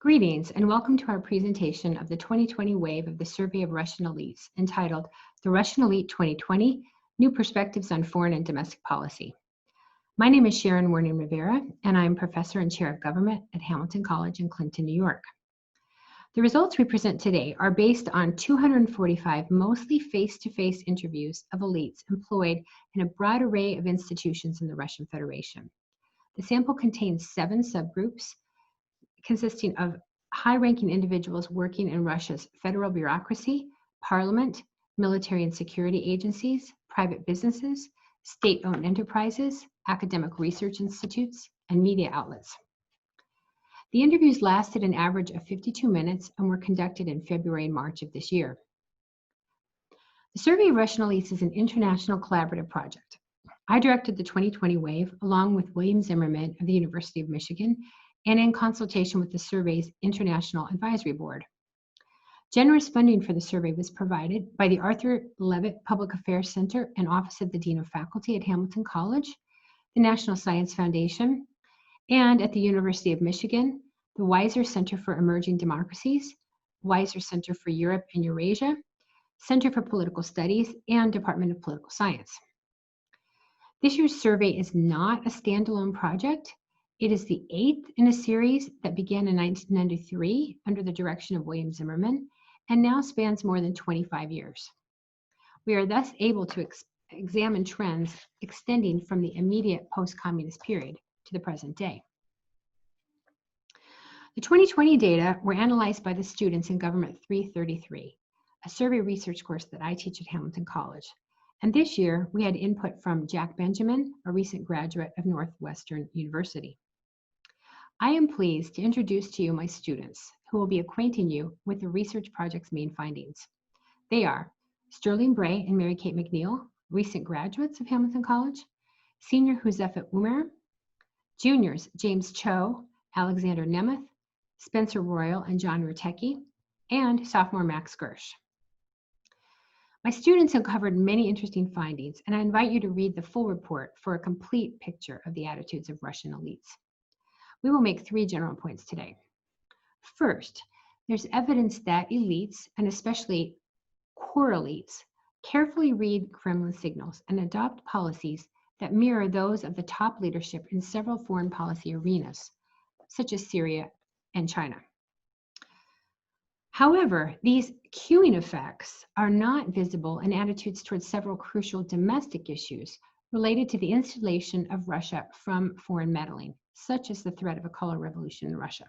Greetings and welcome to our presentation of the 2020 wave of the Survey of Russian Elites entitled The Russian Elite 2020, New Perspectives on Foreign and Domestic Policy. My name is Sharon Werning Rivera and I am Professor and Chair of Government at Hamilton College in Clinton, New York. The results we present today are based on 245 mostly face-to-face interviews of elites employed in a broad array of institutions in the Russian Federation. The sample contains 7 subgroups consisting of high-ranking individuals working in Russia's federal bureaucracy, parliament, military and security agencies, private businesses, state-owned enterprises, academic research institutes, and media outlets. The interviews lasted an average of 52 minutes and were conducted in February and March of this year. The Survey of Russian Elites is an international collaborative project. I directed the 2020 wave along with William Zimmerman of the University of Michigan and in consultation with the survey's International Advisory Board. Generous funding for the survey was provided by the Arthur Levitt Public Affairs Center and Office of the Dean of Faculty at Hamilton College, the National Science Foundation, and at the University of Michigan, the Weiser Center for Emerging Democracies, Weiser Center for Europe and Eurasia, Center for Political Studies, and Department of Political Science. This year's survey is not a standalone project. It is the 8th in a series that began in 1993 under the direction of William Zimmerman and now spans more than 25 years. We are thus able to examine trends extending from the immediate post-communist period to the present day. The 2020 data were analyzed by the students in Government 333, a survey research course that I teach at Hamilton College. And this year, we had input from Jack Benjamin, a recent graduate of Northwestern University. I am pleased to introduce to you my students who will be acquainting you with the research project's main findings. They are Sterling Bray and Mary Kate McNeil, recent graduates of Hamilton College, senior Huzefet Umer, juniors James Cho, Alexander Nemeth, Spencer Royal and John Rutecki, and sophomore Max Gersh. My students have covered many interesting findings, and I invite you to read the full report for a complete picture of the attitudes of Russian elites. We will make 3 general points today. First, there's evidence that elites, and especially core elites, carefully read Kremlin signals and adopt policies that mirror those of the top leadership in several foreign policy arenas, such as Syria and China. However, these cueing effects are not visible in attitudes towards several crucial domestic issues related to the insulation of Russia from foreign meddling, such as the threat of a color revolution in Russia.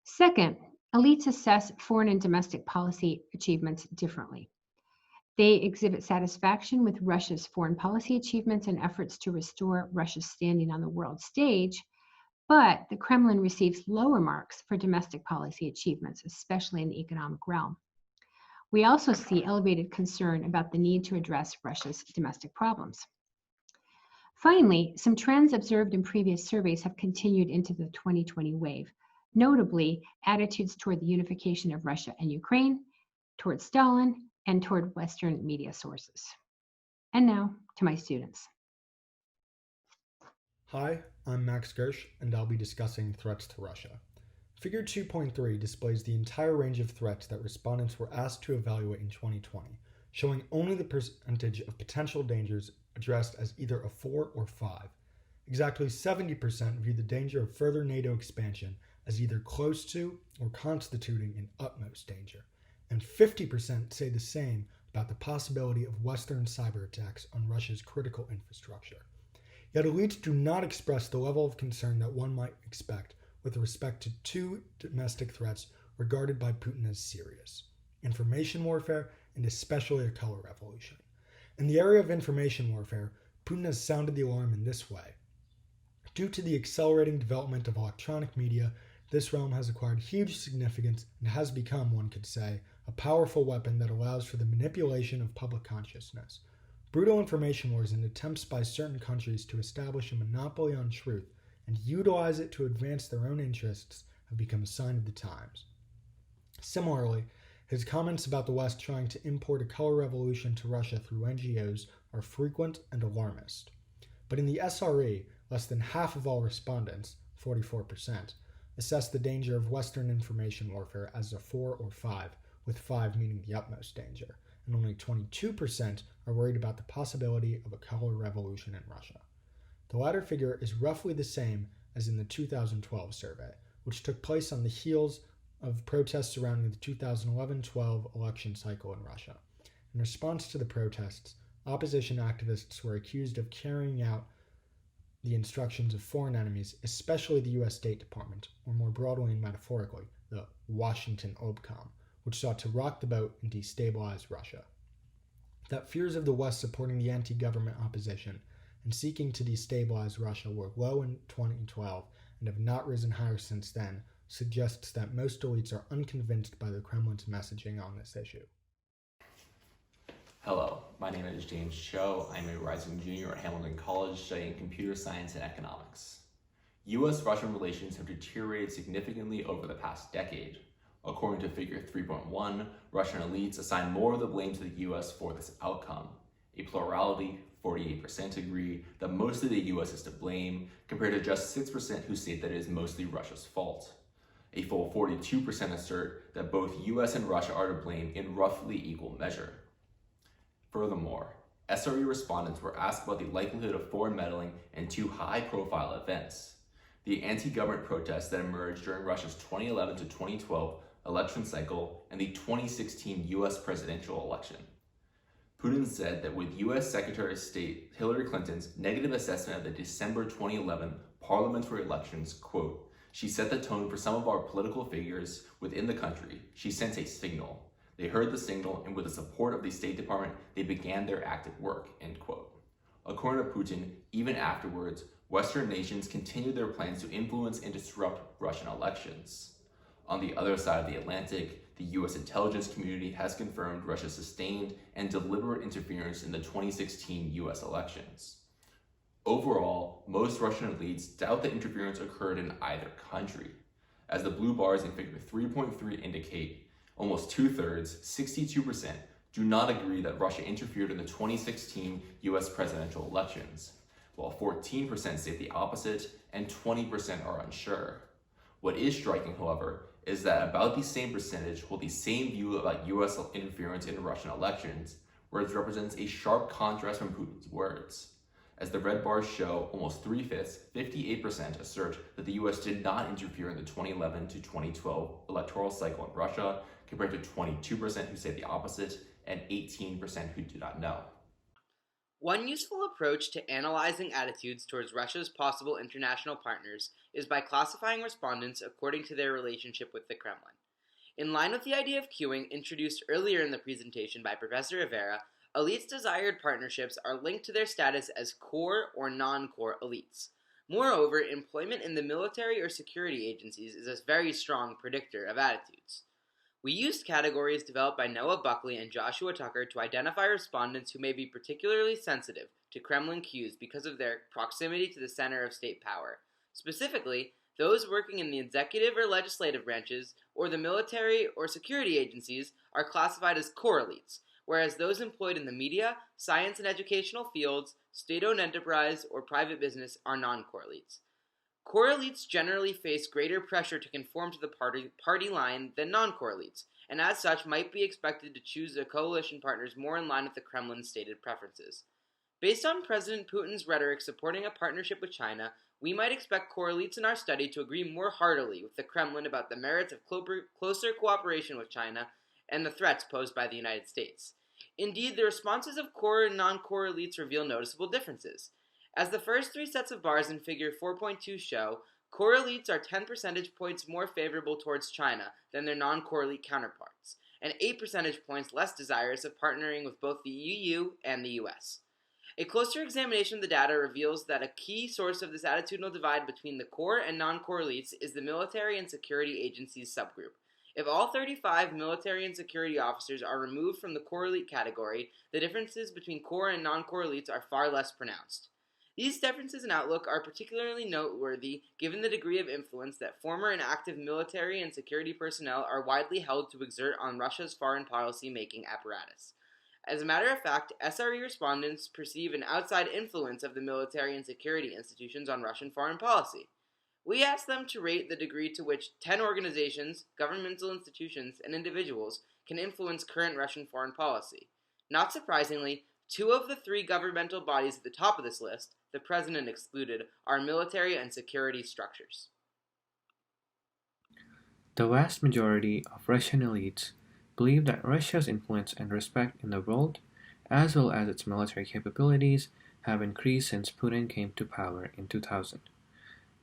Second, elites assess foreign and domestic policy achievements differently. They exhibit satisfaction with Russia's foreign policy achievements and efforts to restore Russia's standing on the world stage, but the Kremlin receives lower marks for domestic policy achievements, especially in the economic realm. We also see elevated concern about the need to address Russia's domestic problems. Finally, some trends observed in previous surveys have continued into the 2020 wave, notably attitudes toward the unification of Russia and Ukraine, toward Stalin, and toward Western media sources. And now to my students. Hi, I'm Max Gersh, and I'll be discussing threats to Russia. Figure 2.3 displays the entire range of threats that respondents were asked to evaluate in 2020, showing only the percentage of potential dangers addressed as either a 4 or 5. Exactly 70% view the danger of further NATO expansion as either close to or constituting an utmost danger, and 50% say the same about the possibility of Western cyber attacks on Russia's critical infrastructure. Yet elites do not express the level of concern that one might expect with respect to 2 domestic threats regarded by Putin as serious: information warfare and especially a color revolution. In the area of information warfare, Putin has sounded the alarm in this way. Due to the accelerating development of electronic media, this realm has acquired huge significance and has become, one could say, a powerful weapon that allows for the manipulation of public consciousness. Brutal information wars and attempts by certain countries to establish a monopoly on truth and utilize it to advance their own interests have become a sign of the times. Similarly, his comments about the West trying to import a color revolution to Russia through NGOs are frequent and alarmist. But in the SRE, less than half of all respondents, 44%, assess the danger of Western information warfare as a 4 or 5, with 5 meaning the utmost danger, and only 22% are worried about the possibility of a color revolution in Russia. The latter figure is roughly the same as in the 2012 survey, which took place on the heels of protests surrounding the 2011-12 election cycle in Russia. In response to the protests, opposition activists were accused of carrying out the instructions of foreign enemies, especially the U.S. State Department, or more broadly and metaphorically, the Washington Obcom, which sought to rock the boat and destabilize Russia. That fears of the West supporting the anti-government opposition and seeking to destabilize Russia were low in 2012 and have not risen higher since then suggests that most elites are unconvinced by the Kremlin's messaging on this issue. Hello, my name is James Cho. I'm a rising junior at Hamilton College studying computer science and economics. U.S. Russian relations have deteriorated significantly over the past decade. According to figure 3.1, Russian elites assign more of the blame to the U.S. for this outcome. A plurality, 48%, agree that mostly the U.S. is to blame, compared to just 6% who state that it is mostly Russia's fault. A full 42% assert that both U.S. and Russia are to blame in roughly equal measure. Furthermore, SRE respondents were asked about the likelihood of foreign meddling in two high-profile events: the anti-government protests that emerged during Russia's 2011 to 2012 election cycle and the 2016 U.S. presidential election. Putin said that with U.S. Secretary of State Hillary Clinton's negative assessment of the December 2011 parliamentary elections, quote, "She set the tone for some of our political figures within the country. She sent a signal. They heard the signal, and with the support of the State Department, they began their active work," end quote. According to Putin, even afterwards, Western nations continued their plans to influence and disrupt Russian elections. On the other side of the Atlantic, the U.S. intelligence community has confirmed Russia's sustained and deliberate interference in the 2016 U.S. elections. Overall, most Russian elites doubt that interference occurred in either country. As the blue bars in figure 3.3 indicate, almost two-thirds, 62%, do not agree that Russia interfered in the 2016 U.S. presidential elections, while 14% say the opposite and 20% are unsure. What is striking, however, is that about the same percentage hold the same view about U.S. interference in Russian elections, whereas it represents a sharp contrast from Putin's words. As the red bars show, almost 3/5, 58% assert that the U.S. did not interfere in the 2011 to 2012 electoral cycle in Russia, compared to 22% who say the opposite and 18% who do not know. One useful approach to analyzing attitudes towards Russia's possible international partners is by classifying respondents according to their relationship with the Kremlin. In line with the idea of queuing introduced earlier in the presentation by Professor Rivera, elites' desired partnerships are linked to their status as core or non-core elites. Moreover, employment in the military or security agencies is a very strong predictor of attitudes. We used categories developed by Noah Buckley and Joshua Tucker to identify respondents who may be particularly sensitive to Kremlin cues because of their proximity to the center of state power. Specifically, those working in the executive or legislative branches or the military or security agencies are classified as core elites, whereas those employed in the media, science and educational fields, state-owned enterprise, or private business are non-core elites. Core elites generally face greater pressure to conform to the party line than non-core elites, and as such might be expected to choose their coalition partners more in line with the Kremlin's stated preferences. Based on President Putin's rhetoric supporting a partnership with China, we might expect core elites in our study to agree more heartily with the Kremlin about the merits of closer cooperation with China and the threats posed by the United States. Indeed, the responses of core and non-core elites reveal noticeable differences. As the first three sets of bars in figure 4.2 show, core elites are 10 percentage points more favorable towards China than their non-core elite counterparts, and 8 percentage points less desirous of partnering with both the EU and the US. A closer examination of the data reveals that a key source of this attitudinal divide between the core and non-core elites is the military and security agencies subgroup. If all 35 military and security officers are removed from the core elite category, the differences between core and non-core elites are far less pronounced. These differences in outlook are particularly noteworthy given the degree of influence that former and active military and security personnel are widely held to exert on Russia's foreign policy-making apparatus. As a matter of fact, SRE respondents perceive an outside influence of the military and security institutions on Russian foreign policy. We asked them to rate the degree to which 10 organizations, governmental institutions, and individuals can influence current Russian foreign policy. Not surprisingly, 2 of the 3 governmental bodies at the top of this list, the president excluded, are military and security structures. The vast majority of Russian elites believe that Russia's influence and respect in the world, as well as its military capabilities, have increased since Putin came to power in 2000.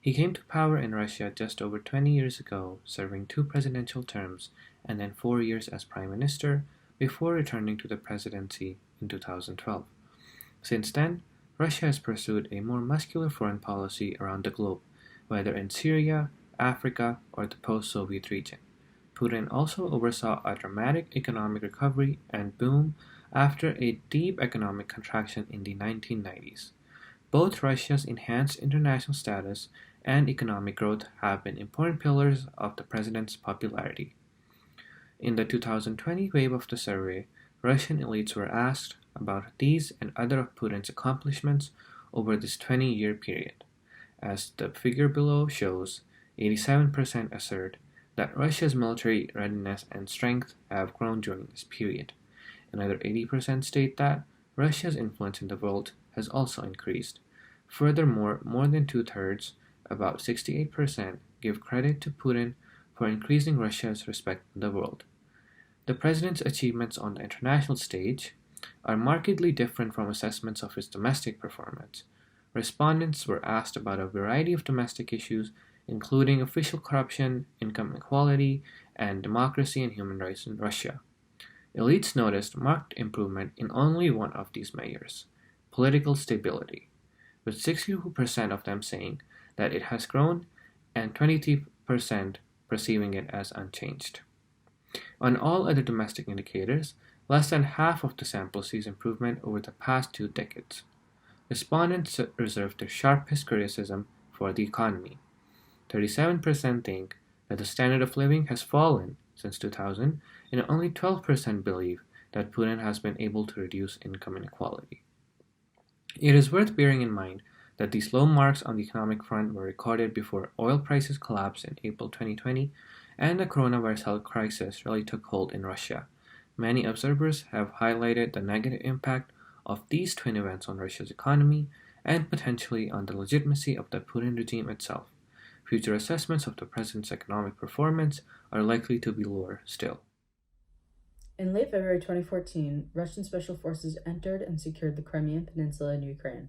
He came to power in Russia just over 20 years ago, serving 2 presidential terms and then 4 years as prime minister before returning to the presidency in 2012. Since then, Russia has pursued a more muscular foreign policy around the globe, whether in Syria, Africa, or the post-Soviet region. Putin also oversaw a dramatic economic recovery and boom after a deep economic contraction in the 1990s. Both Russia's enhanced international status and economic growth have been important pillars of the president's popularity. In the 2020 wave of the survey, Russian elites were asked about these and other of Putin's accomplishments over this 20-year period. As the figure below shows, 87% assert that Russia's military readiness and strength have grown during this period. Another 80% state that Russia's influence in the world has also increased. Furthermore, more than 2/3, about 68%, give credit to Putin for increasing Russia's respect in the world. The president's achievements on the international stage are markedly different from assessments of his domestic performance. Respondents were asked about a variety of domestic issues, including official corruption, income inequality, and democracy and human rights in Russia. Elites noticed marked improvement in only one of these measures, political stability, with 62% of them saying that it has grown and 23% perceiving it as unchanged. On all other domestic indicators, less than half of the sample sees improvement over the past 2 decades. Respondents reserved their sharpest criticism for the economy. 37% think that the standard of living has fallen since 2000, and only 12% believe that Putin has been able to reduce income inequality. It is worth bearing in mind that these low marks on the economic front were recorded before oil prices collapsed in April 2020 and the coronavirus health crisis really took hold in Russia. Many observers have highlighted the negative impact of these twin events on Russia's economy and potentially on the legitimacy of the Putin regime itself. Future assessments of the president's economic performance are likely to be lower still. In late February 2014, Russian special forces entered and secured the Crimean Peninsula in Ukraine.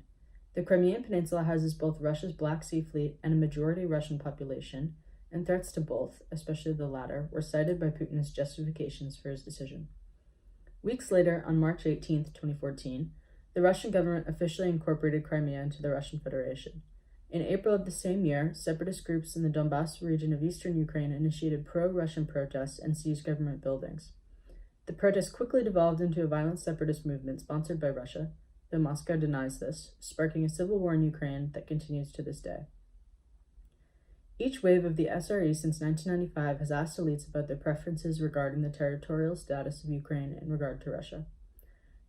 The Crimean Peninsula houses both Russia's Black Sea Fleet and a majority Russian population, and threats to both, especially the latter, were cited by Putin as justifications for his decision. Weeks later, on March 18, 2014, the Russian government officially incorporated Crimea into the Russian Federation. In April of the same year, separatist groups in the Donbass region of eastern Ukraine initiated pro-Russian protests and seized government buildings. The protests quickly devolved into a violent separatist movement sponsored by Russia, though Moscow denies this, sparking a civil war in Ukraine that continues to this day. Each wave of the SRE since 1995 has asked elites about their preferences regarding the territorial status of Ukraine in regard to Russia.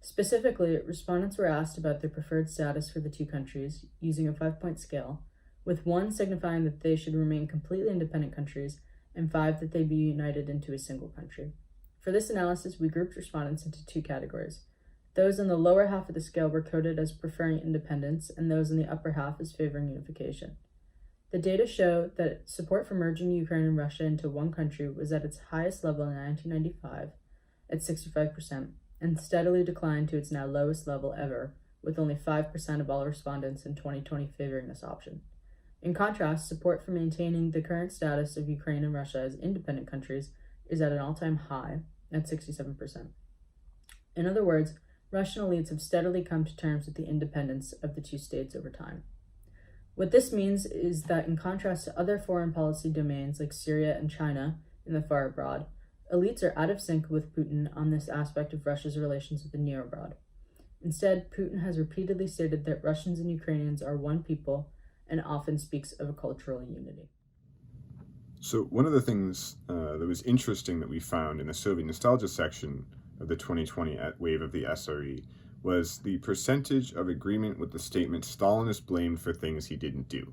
Specifically, respondents were asked about their preferred status for the 2 countries, using a 5-point scale, with 1 signifying that they should remain completely independent countries, and 5 that they be united into a single country. For this analysis, we grouped respondents into 2 categories. Those in the lower half of the scale were coded as preferring independence, and those in the upper half as favoring unification. The data show that support for merging Ukraine and Russia into one country was at its highest level in 1995, at 65%, and steadily declined to its now lowest level ever, with only 5% of all respondents in 2020 favoring this option. In contrast, support for maintaining the current status of Ukraine and Russia as independent countries is at an all-time high, at 67%. In other words, Russian elites have steadily come to terms with the independence of the 2 states over time. What this means is that in contrast to other foreign policy domains like Syria and China in the far abroad, elites are out of sync with Putin on this aspect of Russia's relations with the near abroad. Instead, Putin has repeatedly stated that Russians and Ukrainians are one people and often speaks of a cultural unity. So one of the things that was interesting that we found in the Soviet nostalgia section of the 2020 wave of the SRE was the percentage of agreement with the statement Stalin is blamed for things he didn't do.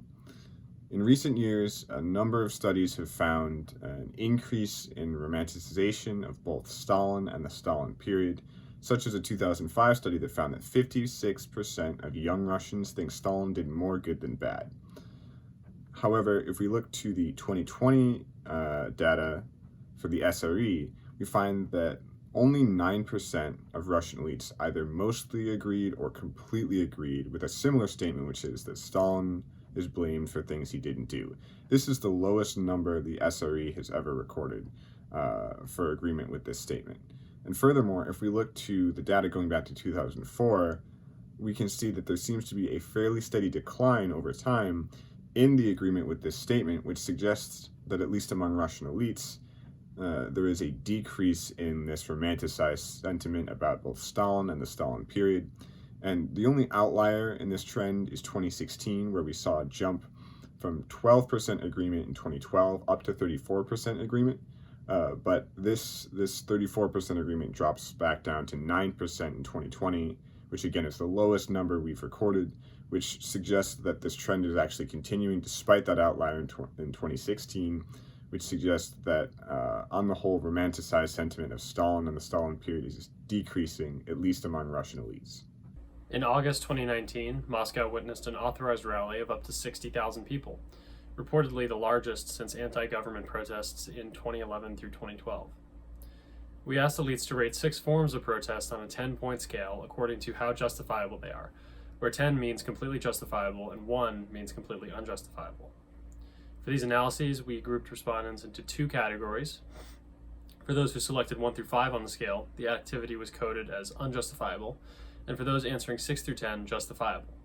In recent years, a number of studies have found an increase in romanticization of both Stalin and the Stalin period, such as a 2005 study that found that 56% of young Russians think Stalin did more good than bad. However, if we look to the 2020 data for the SRE, we find that only 9% of Russian elites either mostly agreed or completely agreed with a similar statement, which is that Stalin is blamed for things he didn't do. This is the lowest number the SRE has ever recorded for agreement with this statement. And furthermore, if we look to the data going back to 2004, we can see that there seems to be a fairly steady decline over time in the agreement with this statement, which suggests that at least among Russian elites, there is a decrease in this romanticized sentiment about both Stalin and the Stalin period. And the only outlier in this trend is 2016, where we saw a jump from 12% agreement in 2012 up to 34% agreement. But this 34% agreement drops back down to 9% in 2020, which again is the lowest number we've recorded, which suggests that this trend is actually continuing despite that outlier in 2016, which suggests that on the whole, romanticized sentiment of Stalin and the Stalin period is decreasing, at least among Russian elites. In August 2019, Moscow witnessed an authorized rally of up to 60,000 people, reportedly the largest since anti-government protests in 2011 through 2012. We asked elites to rate 6 forms of protest on a 10-point scale according to how justifiable they are, where 10 means completely justifiable and 1 means completely unjustifiable. For these analyses, we grouped respondents into 2 categories. For those who selected 1 through 5 on the scale, the activity was coded as unjustifiable, and for those answering 6 through 10, justifiable.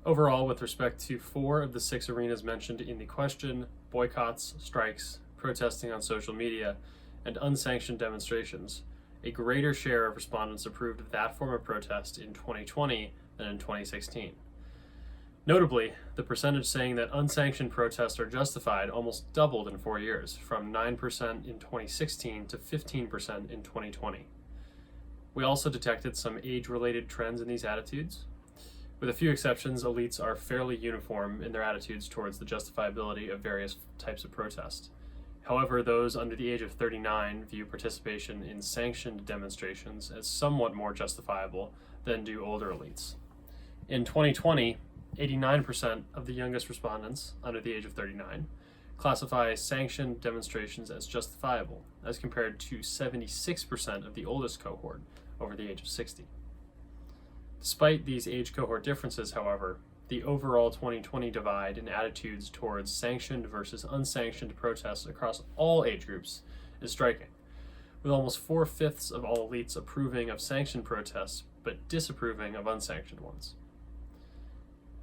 Overall, with respect to 4 of the 6 arenas mentioned in the question, boycotts, strikes, protesting on social media, and unsanctioned demonstrations, a greater share of respondents approved of that form of protest in 2020 than in 2016. Notably, the percentage saying that unsanctioned protests are justified almost doubled in 4 years, from 9% in 2016 to 15% in 2020. We also detected some age-related trends in these attitudes. With a few exceptions, elites are fairly uniform in their attitudes towards the justifiability of various types of protest. However, those under the age of 39 view participation in sanctioned demonstrations as somewhat more justifiable than do older elites. In 2020, 89% of the youngest respondents under the age of 39 classify sanctioned demonstrations as justifiable, as compared to 76% of the oldest cohort over the age of 60. Despite these age cohort differences, however, the overall 2020 divide in attitudes towards sanctioned versus unsanctioned protests across all age groups is striking, with almost 4/5 of all elites approving of sanctioned protests but disapproving of unsanctioned ones.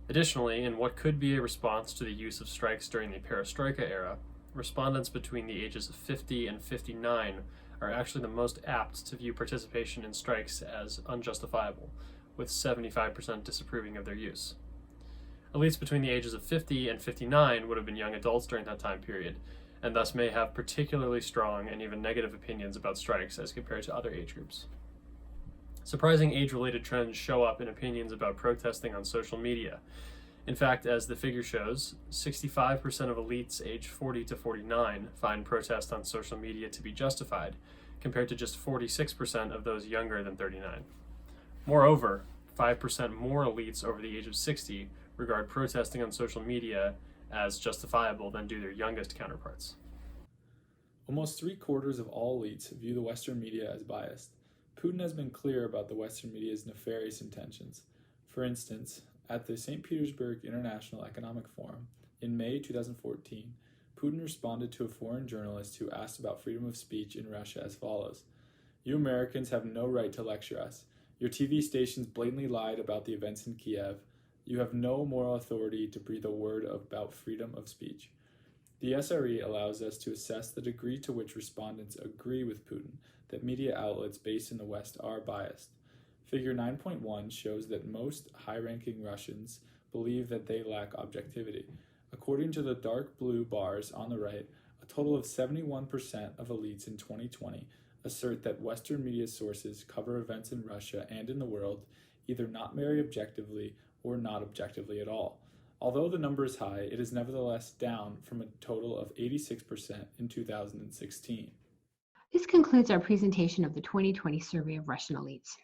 Additionally, in what could be a response to the use of strikes during the perestroika era, respondents between the ages of 50 and 59 are actually the most apt to view participation in strikes as unjustifiable, with 75% disapproving of their use. Elites between the ages of 50 and 59 would have been young adults during that time period, and thus may have particularly strong and even negative opinions about strikes as compared to other age groups. Surprising age-related trends show up in opinions about protesting on social media. In fact, as the figure shows, 65% of elites aged 40 to 49 find protest on social media to be justified, compared to just 46% of those younger than 39. Moreover, 5% more elites over the age of 60 regard protesting on social media as justifiable than do their youngest counterparts. Almost 3/4 of all elites view the Western media as biased. Putin has been clear about the Western media's nefarious intentions. For instance, at the St. Petersburg International Economic Forum in May 2014, Putin responded to a foreign journalist who asked about freedom of speech in Russia as follows: "You Americans have no right to lecture us. Your TV stations blatantly lied about the events in Kiev. You have no moral authority to breathe a word about freedom of speech." The SRE allows us to assess the degree to which respondents agree with Putin that media outlets based in the West are biased. Figure 9.1 shows that most high-ranking Russians believe that they lack objectivity. According to the dark blue bars on the right, a total of 71% of elites in 2020 assert that Western media sources cover events in Russia and in the world either not very objectively or not objectively at all. Although the number is high, it is nevertheless down from a total of 86% in 2016. This concludes our presentation of the 2020 Survey of Russian Elites.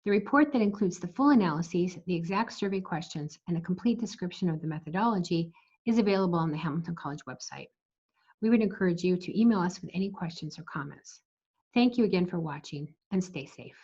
The report that includes the full analyses, the exact survey questions, and a complete description of the methodology is available on the Hamilton College website. We would encourage you to email us with any questions or comments. Thank you again for watching, and stay safe.